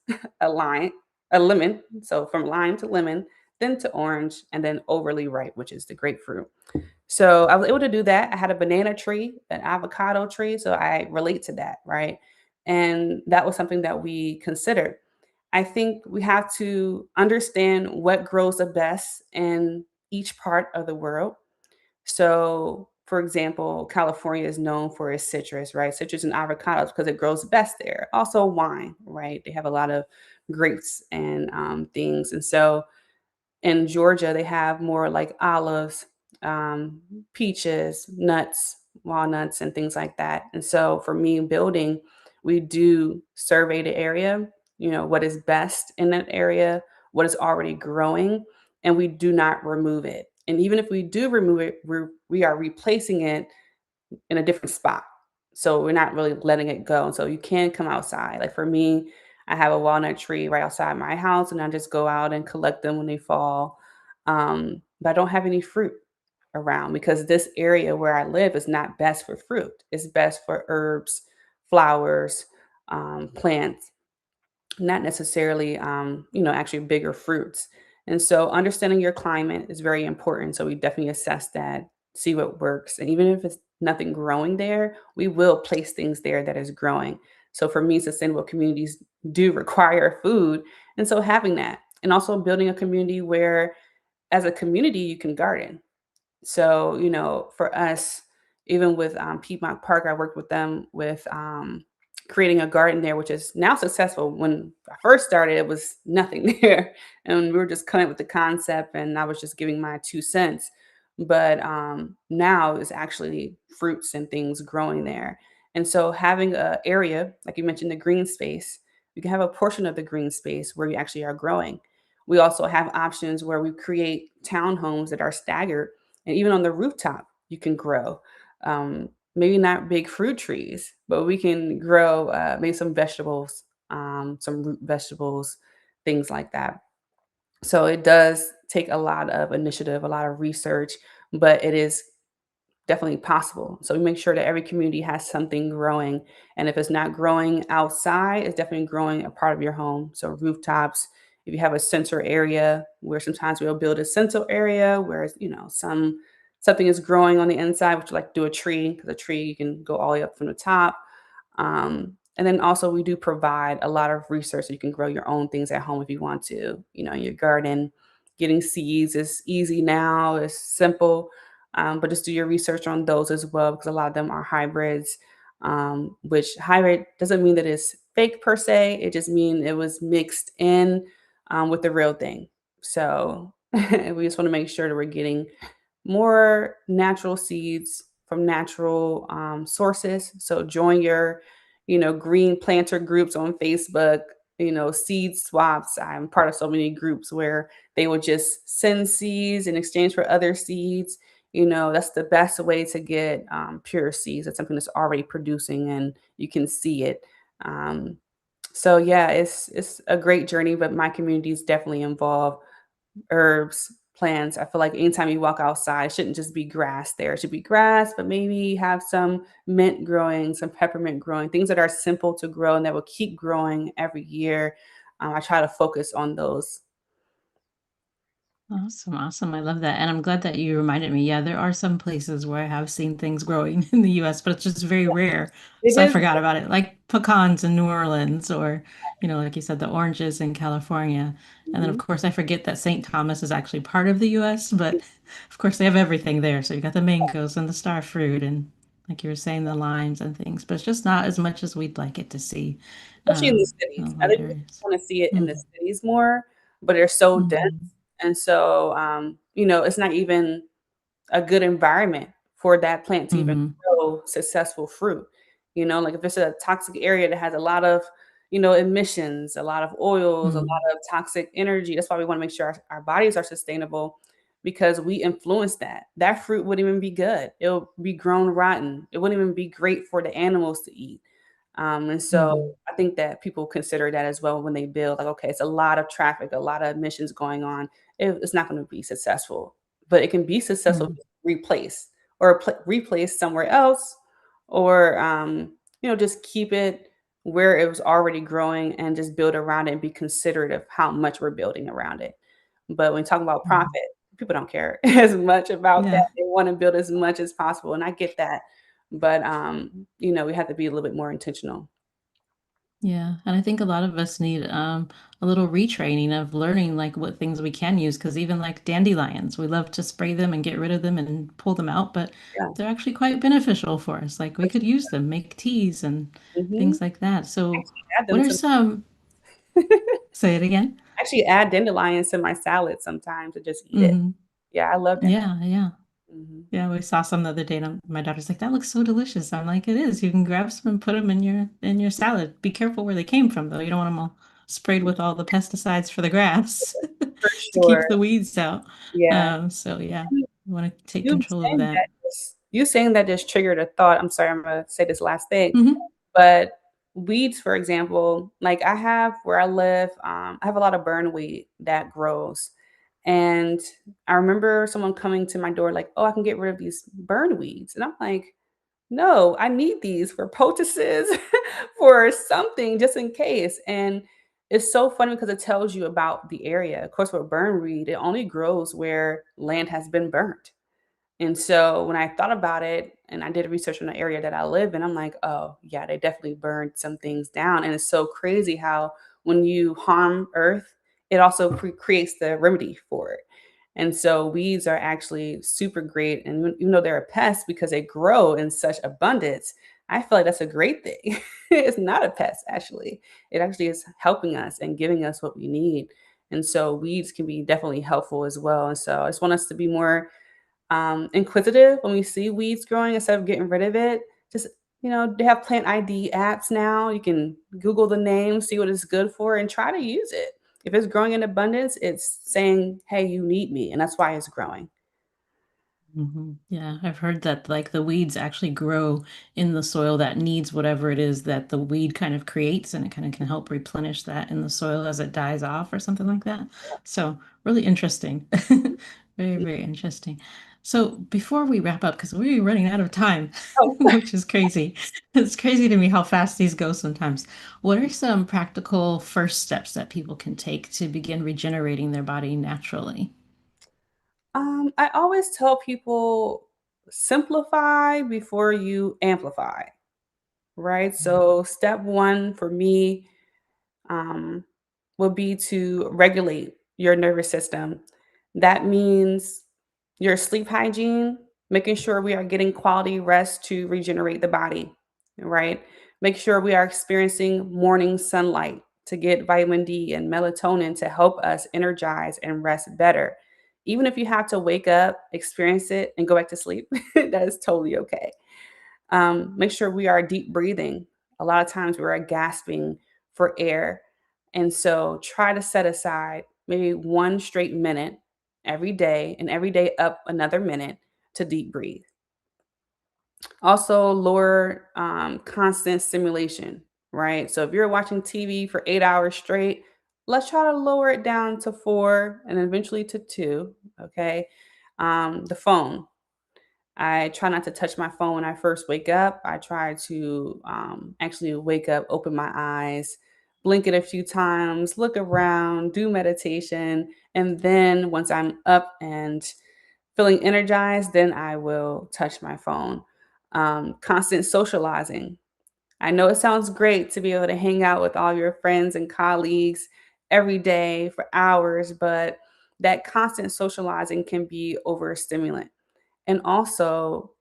a lime, a lemon. So from lime to lemon, then to orange, and then overly ripe, which is the grapefruit. So I was able to do that. I had a banana tree, an avocado tree, so I relate to that, right? And that was something that we considered. I think we have to understand what grows the best in each part of the world. So, for example, California is known for its citrus, right? Citrus and avocados because it grows best there. Also, wine, right? They have a lot of grapes and things. And so, in Georgia, they have more like olives, um, peaches, nuts, walnuts, and things like that. And so for me, building, we do survey the area, what is best in that area, what is already growing, and we do not remove it. And even if we do remove it, we are replacing it in a different spot. So we're not really letting it go. So you can come outside. Like for me, I have a walnut tree right outside my house, and I just go out and collect them when they fall. But I don't have any fruit around because this area where I live is not best for fruit. It's best for herbs, flowers, plants, not necessarily, actually bigger fruits. And so understanding your climate is very important. So we definitely assess that, see what works. And even if it's nothing growing there, we will place things there that is growing. So for me, sustainable communities do require food. And so having that, and also building a community where as a community you can garden. So, for us, even with Piedmont Park, I worked with them with creating a garden there, which is now successful. When I first started, it was nothing there. And we were just coming up with the concept, and I was just giving my 2 cents. But now it's actually fruits and things growing there. And so having a area, like you mentioned, the green space, you can have a portion of the green space where you actually are growing. We also have options where we create townhomes that are staggered, and even on the rooftop, you can grow. Maybe not big fruit trees, but we can grow maybe some vegetables, some root vegetables, things like that. So it does take a lot of initiative, a lot of research, but it is definitely possible. So we make sure that every community has something growing. And if it's not growing outside, it's definitely growing a part of your home. So rooftops, if you have a center area where sometimes we'll build a central area where something is growing on the inside, which like do a tree, because a tree you can go all the way up from the top. And then also we do provide a lot of research so you can grow your own things at home if you want to, in your garden. Getting seeds is easy now, it's simple, but just do your research on those as well because a lot of them are hybrids, which hybrid doesn't mean that it's fake per se. It just means it was mixed in with the real thing. So we just want to make sure that we're getting more natural seeds from natural sources. So join your, green planter groups on Facebook, seed swaps. I'm part of so many groups where they will just send seeds in exchange for other seeds. That's the best way to get pure seeds. It's something that's already producing and you can see it. Um, so yeah, it's a great journey, but my community is definitely involved herbs, plants. I feel like anytime you walk outside, it shouldn't just be grass there. It should be grass, but maybe have some mint growing, some peppermint growing, things that are simple to grow and that will keep growing every year. I try to focus on those. Awesome, awesome. I love that. And I'm glad that you reminded me. Yeah, there are some places where I have seen things growing in the US, but it's just very rare. It So I is. forgot about it, like pecans in New Orleans or, like you said, the oranges in California. And then, of Mhm. course, I forget that St. Thomas is actually part of the US, but of course, they have everything there. So you got the mangoes and the star fruit and, like you were saying, the limes and things, but it's just not as much as we'd like it to see Especially in the in a cities. I lot of think we areas. wanna see it in the Mm-hmm. cities more, but they're so dense, Mm-hmm. and so, it's not even a good environment for that plant to even Mm-hmm. grow successful fruit. Like if it's a toxic area that has a lot of, emissions, a lot of oils, a lot of toxic energy. That's why we want to make sure our bodies are sustainable because we influence that. That fruit wouldn't even be good. It'll be grown rotten. It wouldn't even be great for the animals to eat. And so Mm-hmm. I think that people consider that as well when they build, like, okay, it's a lot of traffic, a lot of emissions going on. It's not going to be successful, but it can be successful if Mm-hmm. it's replaced or replaced somewhere else, or just keep it where it was already growing and just build around it and be considerate of how much we're building around it. But when talking about Mm-hmm. profit, people don't care as much about that. Yeah. They want to build as much as possible, and I get that. But we have to be a little bit more intentional. Yeah, and I think a lot of us need a little retraining of learning like what things we can use because even like dandelions, we love to spray them and get rid of them and pull them out, but Yeah, they're actually quite beneficial for us. Like we for could use them, make teas and Mhm. things like that. So, Actually add what them are to some, say it again? actually add dandelions to my salad sometimes and just eat it. Hmm. Yeah, I love dandelions. Yeah, yeah. Mhm. Yeah, we saw some the other day, and my daughter's like, "That looks so delicious." I'm like, "It is. You can grab some and put them in your salad. Be careful where they came from, though. You don't want them all sprayed with all the pesticides for the grass For to sure. keep the weeds out." Yeah. So yeah, You you want to take you control of saying that. that you saying that just triggered a thought. I'm sorry, I'm gonna say this last thing. Hmm. But weeds, for example, like I have where I live, I have a lot of burnweed that grows. And I remember someone coming to my door like, "Oh, I can get rid of these burn weeds." And I'm like, "No, I need these for poultices, for something just in case." And it's so funny because it tells you about the area. Of course, with burnweed, it only grows where land has been burnt. And so when I thought about it and I did research in the area that I live in, I'm like, oh, yeah, they definitely burned some things down. And it's so crazy how when you harm earth, it also creates the remedy for it. And so weeds are actually super great. And even though they're a pest because they grow in such abundance, I feel like that's a great thing. It's not a pest, actually. It actually is helping us and giving us what we need. And so weeds can be definitely helpful as well. And so I just want us to be more inquisitive when we see weeds growing instead of getting rid of it. Just, they have plant ID apps now. You can Google the name, see what it's good for, and try to use it. If it's growing in abundance, it's saying, hey, you need me. And that's why it's growing. Yeah, I've heard that like the weeds actually grow in the soil that needs whatever it is that the weed kind of creates, and it kind of can help replenish that in the soil as it dies off or something like that. So really interesting. Very, very interesting. So before we wrap up, because we're running out of time, Oh, which is crazy. It's crazy to me how fast these go sometimes. What are some practical first steps that people can take to begin regenerating their body naturally? I always tell people simplify before you amplify, right? So, step one for me um, will be to regulate your nervous system. That means your sleep hygiene, making sure we are getting quality rest to regenerate the body, right? Make sure we are experiencing morning sunlight to get vitamin D and melatonin to help us energize and rest better. Even if you have to wake up, experience it, and go back to sleep, that is totally okay. Make sure we are deep breathing. A lot of times we are gasping for air. And so try to set aside maybe one straight minute every day and every day up another minute to deep breathe. Also, lower constant stimulation, right? So if you're watching TV for 8 hours straight, let's try to lower it down to four and eventually to two. Okay. The phone, I try not to touch my phone when I first wake up. I try to actually wake up, open my eyes, blink it a few times, look around, do meditation. And then once I'm up and feeling energized, then I will touch my phone. Constant socializing. I know it sounds great to be able to hang out with all your friends and colleagues every day for hours, but that constant socializing can be overstimulant. And also,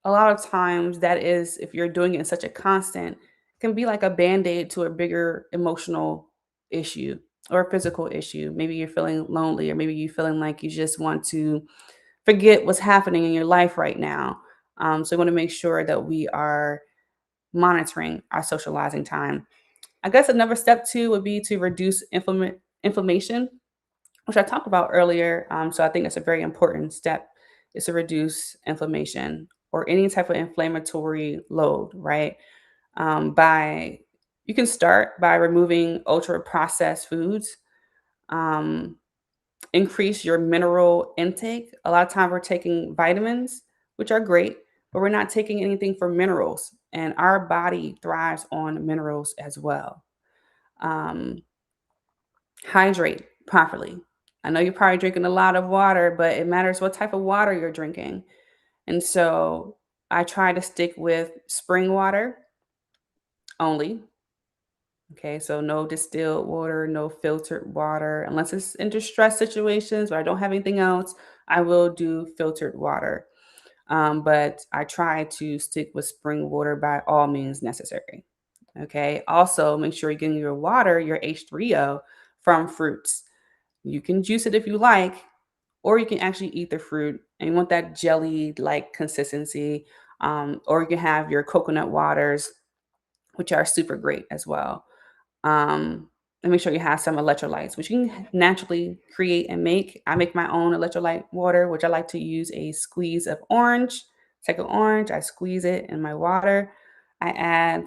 a lot of times, that is, if you're doing it in such a constant, can be like a band aid to a bigger emotional issue or a physical issue. Maybe you're feeling lonely, or maybe you're feeling like you just want to forget what's happening in your life right now. So, we want to make sure that we are monitoring our socializing time. I guess another step two would be to reduce inflammation, which I talked about earlier. So I think it's a very important step is to reduce inflammation or any type of inflammatory load, right? By You can start by removing ultra processed foods. Um, Increase your mineral intake. A lot of times we're taking vitamins, which are great, but we're not taking anything for minerals. And our body thrives on minerals as well. Um, Hydrate properly. I know you're probably drinking a lot of water, but it matters what type of water you're drinking. And so I try to stick with spring water only. Okay, so no distilled water, no filtered water, unless it's in distress situations or I don't have anything else, I will do filtered water. But I try to stick with spring water by all means necessary. Okay, also make sure you're getting your water, your H3O, from fruits. You can juice it if you like, or you can actually eat the fruit and you want that jelly like consistency. Or you can have your coconut waters, which are super great as well. And make sure you have some electrolytes, which you can naturally create and make. I make my own electrolyte water, which I like to use a squeeze of orange. Take an orange, I squeeze it in my water. I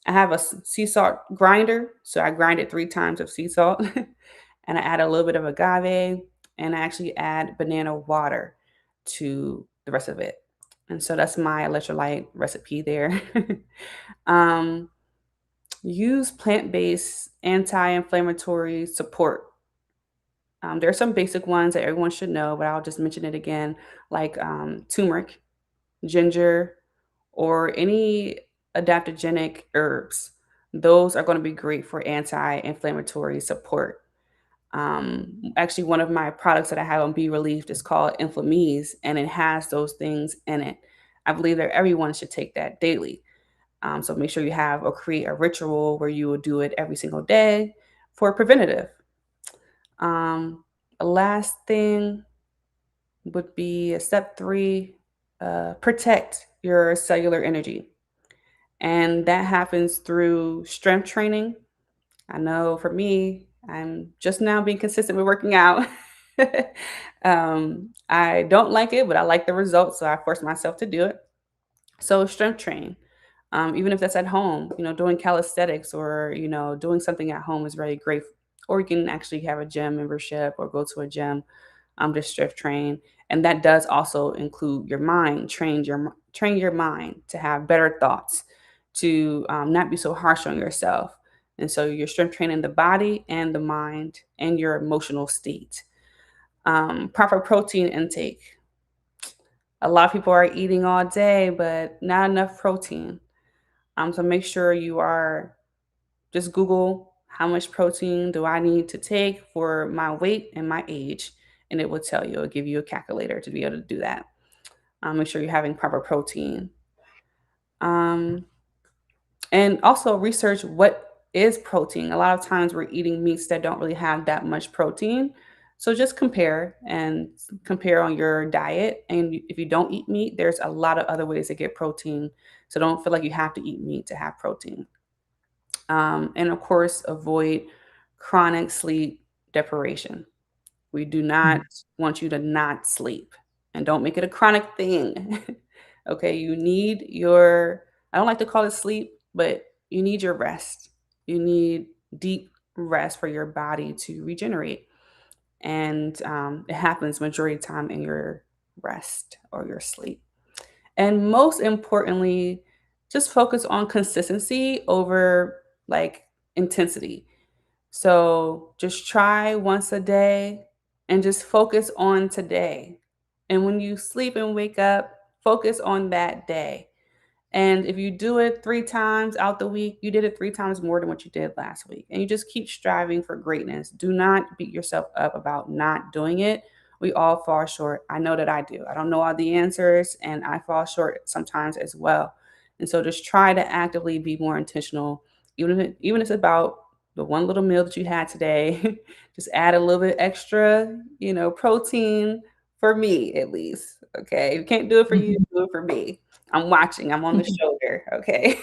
have a sea salt grinder, so I grind it 3 times of sea salt, and I add a little bit of agave, and I actually add banana water to the rest of it. And so that's my electrolyte recipe there. um, Use plant-based anti-inflammatory support. There are some basic ones that everyone should know, but I'll just mention it again, like turmeric, ginger, or any adaptogenic herbs. Those are going to be great for anti-inflammatory support. Actually, one of my products that I have on BeReleafed is called Inflamease, and it has those things in it. I believe that everyone should take that daily. So make sure you have or create a ritual where you will do it every single day for preventative. Um, Last thing would be step three, protect your cellular energy. And that happens through strength training. I know for me, I'm just now being consistent with working out. I don't like it, but I like the results. So I force myself to do it. So strength train, even if that's at home, doing calisthenics or, doing something at home is really great. Or you can actually have a gym membership or go to a gym, to strength train. And that does also include your mind, train your mind to have better thoughts, to not be so harsh on yourself. And so you're strength training the body and the mind and your emotional state. Proper protein intake. A lot of people are eating all day, but not enough protein. So make sure you are just Google how much protein do I need to take for my weight and my age, and it will tell you. It'll give you a calculator to be able to do that. Make sure you're having proper protein. Um, and also research what is protein. A lot of times we're eating meats that don't really have that much protein. So just compare on your diet. And if you don't eat meat, there's a lot of other ways to get protein. So don't feel like you have to eat meat to have protein. And of course, avoid chronic sleep deprivation. We do not want you to not sleep, and don't make it a chronic thing. Okay, I don't like to call it sleep, but you need your rest. You need deep rest for your body to regenerate. And it happens majority of the time in your rest or your sleep. And most importantly, just focus on consistency over like intensity. So just try once a day and just focus on today. And when you sleep and wake up, focus on that day. And if you do it 3 times out the week, you did it 3 times more than what you did last week. And you just keep striving for greatness. Do not beat yourself up about not doing it. We all fall short. I know that I do. I don't know all the answers, and I fall short sometimes as well. And so just try to actively be more intentional, even if it's about the one little meal that you had today. Just add a little bit extra, protein for me at least. Okay. If you can't do it for you, do it for me. I'm watching, I'm on the shoulder, okay?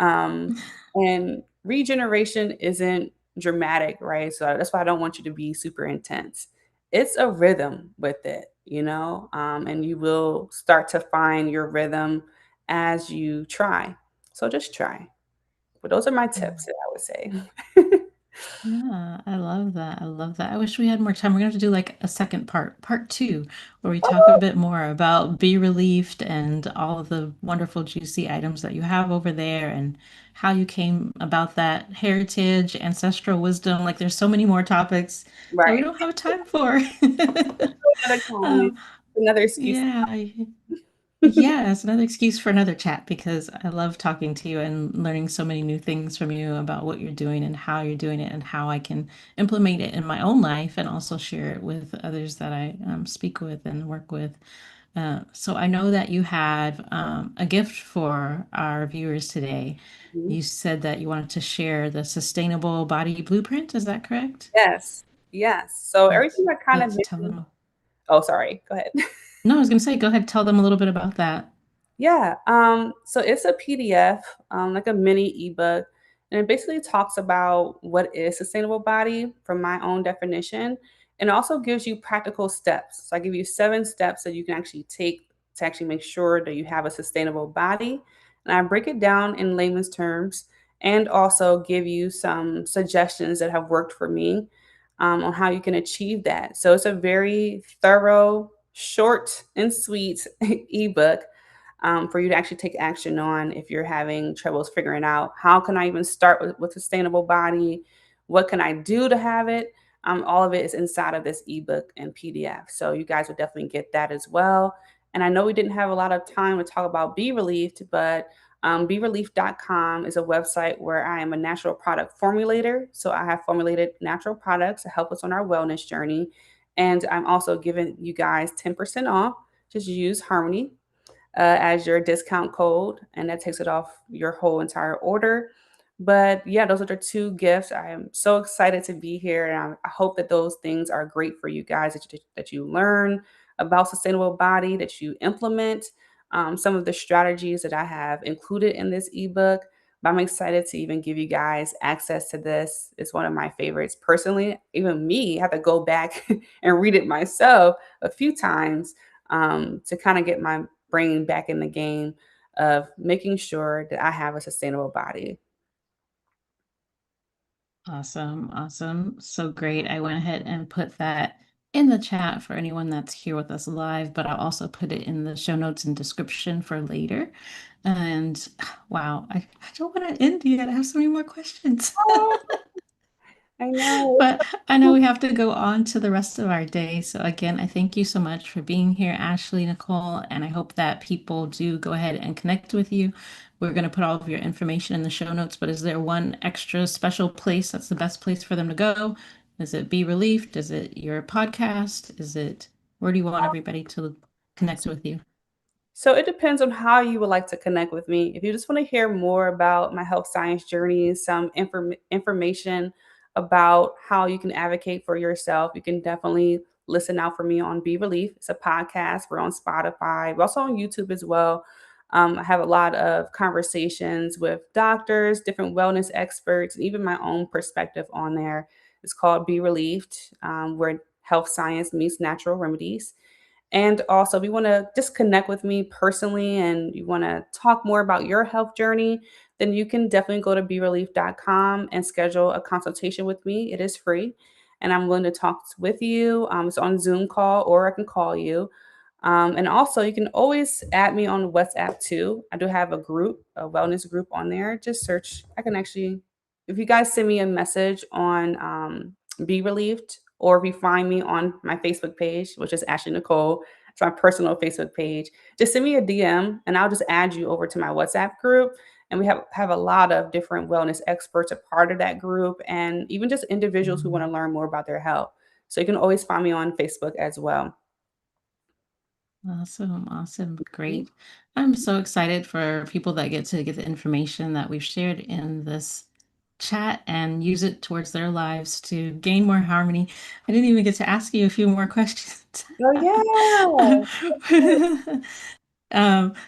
um, and regeneration isn't dramatic, right? So that's why I don't want you to be super intense. It's a rhythm with it, and you will start to find your rhythm as you try. So just try. But those are my tips that I would say. Yeah, I love that. I love that. I wish we had more time. We're gonna have to do like a second part two, where we talk a bit more about Be Relieved and all of the wonderful, juicy items that you have over there and how you came about that heritage, ancestral wisdom. Like there's so many more topics that we Right. don't have time for. Another time, Um, another excuse. yeah, yeah, it's another excuse for another chat because I love talking to you and learning so many new things from you about what you're doing and how you're doing it and how I can implement it in my own life and also share it with others that I speak with and work with. So I know that you had a gift for our viewers today. Mhm. You said that you wanted to share the sustainable body blueprint. Is that correct? Yes. Yes. So Let's everything I kind of let's tell mentioned. them. Oh, sorry. Go ahead. No, I was going to say, go ahead, tell them a little bit about that. Yeah. So it's a PDF, like a mini ebook, and it basically talks about what is sustainable body from my own definition, and also gives you practical steps. So I give you 7 steps that you can actually take to actually make sure that you have a sustainable body. And I break it down in layman's terms and also give you some suggestions that have worked for me on how you can achieve that. So it's a very thorough, short, and sweet ebook for you to actually take action on if you're having troubles figuring out how can I even start with sustainable body, what can I do to have it. All of it is inside of this ebook and PDF, so you guys would definitely get that as well. And I know we didn't have a lot of time to talk about BeReleafed, but BeReleafed.com is a website where I am a natural product formulator. So I have formulated natural products to help us on our wellness journey. And I'm also giving you guys 10% off. Just use Harmony as your discount code, and that takes it off your whole entire order. But yeah, those are the 2 gifts. I am so excited to be here, and I hope that those things are great for you guys, that you learn about sustainable body, that you implement some of the strategies that I have included in this ebook. But I'm excited to even give you guys access to this. It's one of my favorites personally. Even me, I have to go back and read it myself a few times to kind of get my brain back in the game of making sure that I have a sustainable body. Awesome, awesome. So great. I went ahead and put that in the chat for anyone that's here with us live, but I'll also put it in the show notes and description for later. And wow, I don't want to end yet. I have so many more questions. Oh, I know. But I know we have to go on to the rest of our day. So again, I thank you so much for being here, Ashlee Nycole, and I hope that people do go ahead and connect with you. We're going to put all of your information in the show notes, but is there one extra special place that's the best place for them to go? Is it Be Relieved? Is it your podcast? Is it where do you want everybody to connect with you? So it depends on how you would like to connect with me. If you just want to hear more about my health science journey, some information about how you can advocate for yourself, you can definitely listen out for me on Be Relief. It's a podcast. We're on Spotify. We're also on YouTube as well. I have a lot of conversations with doctors, different wellness experts, and even my own perspective on there. It's called Be Relieved, where health science meets natural remedies. And also, if you want to just connect with me personally and you want to talk more about your health journey, then you can definitely go to BeRelief.com and schedule a consultation with me. It is free, and I'm willing to talk with you. It's on Zoom call, or I can call you. And also, you can always add me on WhatsApp too. I do have a group, a wellness group on there. Just search. I can actually. if you guys send me a message on BeReleafed, or if you find me on my Facebook page, which is Ashlee Nycole, it's my personal Facebook page, just send me a DM and I'll just add you over to my WhatsApp group. And we have a lot of different wellness experts a part of that group, and even just individuals who want to learn more about their health. So you can always find me on Facebook as well. Awesome, awesome, great. I'm so excited for people that get to get the information that we've shared in this chat and use it towards their lives to gain more harmony. I didn't even get to ask you a few more questions. Oh yeah.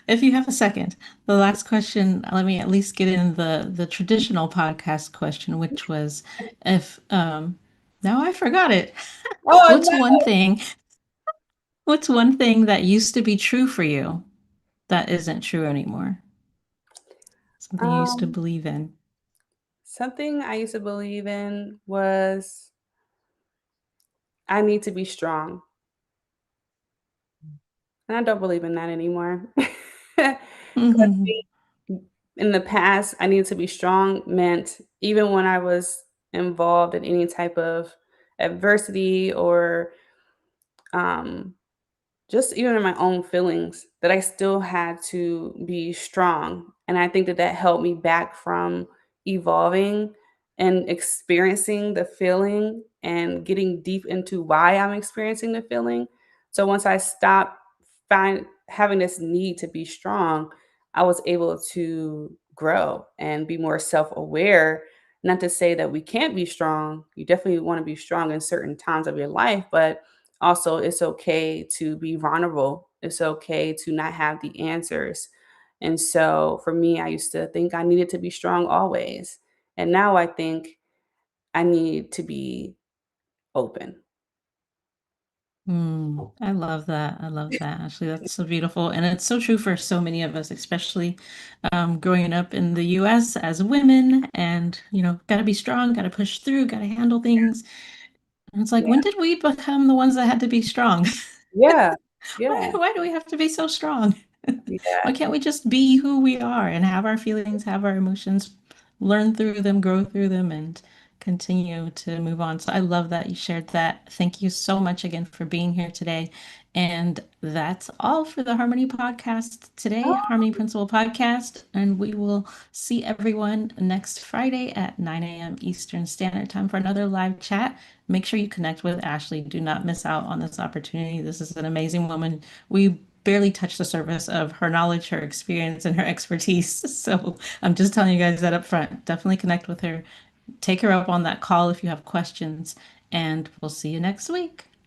If you have a second, the last question, let me at least get in the traditional podcast question, which was if now I forgot it. Oh What's no. one thing, what's one thing that used to be true for you that isn't true anymore? Something you used to Um, believe in. Something I used to believe in was I need to be strong. And I don't believe in that anymore. 'Cause I Mhm. think in the past, I needed to be strong meant even when I was involved in any type of adversity, or um, just even in my own feelings, that I still had to be strong. And I think that that held me back from evolving and experiencing the feeling and getting deep into why I'm experiencing the feeling. So once I stopped having this need to be strong, I was able to grow and be more self-aware. Not to say that we can't be strong. You definitely want to be strong in certain times of your life, but also it's okay to be vulnerable. It's okay to not have the answers. And so for me, I used to think I needed to be strong always. And now I think I need to be open. I love that. I love that. Actually, that's so beautiful. And it's so true for so many of us, especially growing up in the US as women and, got to be strong, got to push through, got to handle things. And it's like, Yeah. when did we become the ones that had to be strong? Yeah. Why, Yeah. why do we have to be so strong? Yeah. Why can't we just be who we are and have our feelings, have our emotions, learn through them, grow through them, and continue to move on? So I love that you shared that. Thank you so much again for being here today. And that's all for the Harmony Podcast today, Oh, Harmony Principle Podcast. And we will see everyone next Friday at 9 a.m. Eastern Standard Time for another live chat. Make sure you connect with Ashlee. Do not miss out on this opportunity. This is an amazing woman. We barely touched the surface of her knowledge, her experience, and her expertise. So I'm just telling you guys that up front. Definitely connect with her. Take her up on that call if you have questions, and we'll see you next week.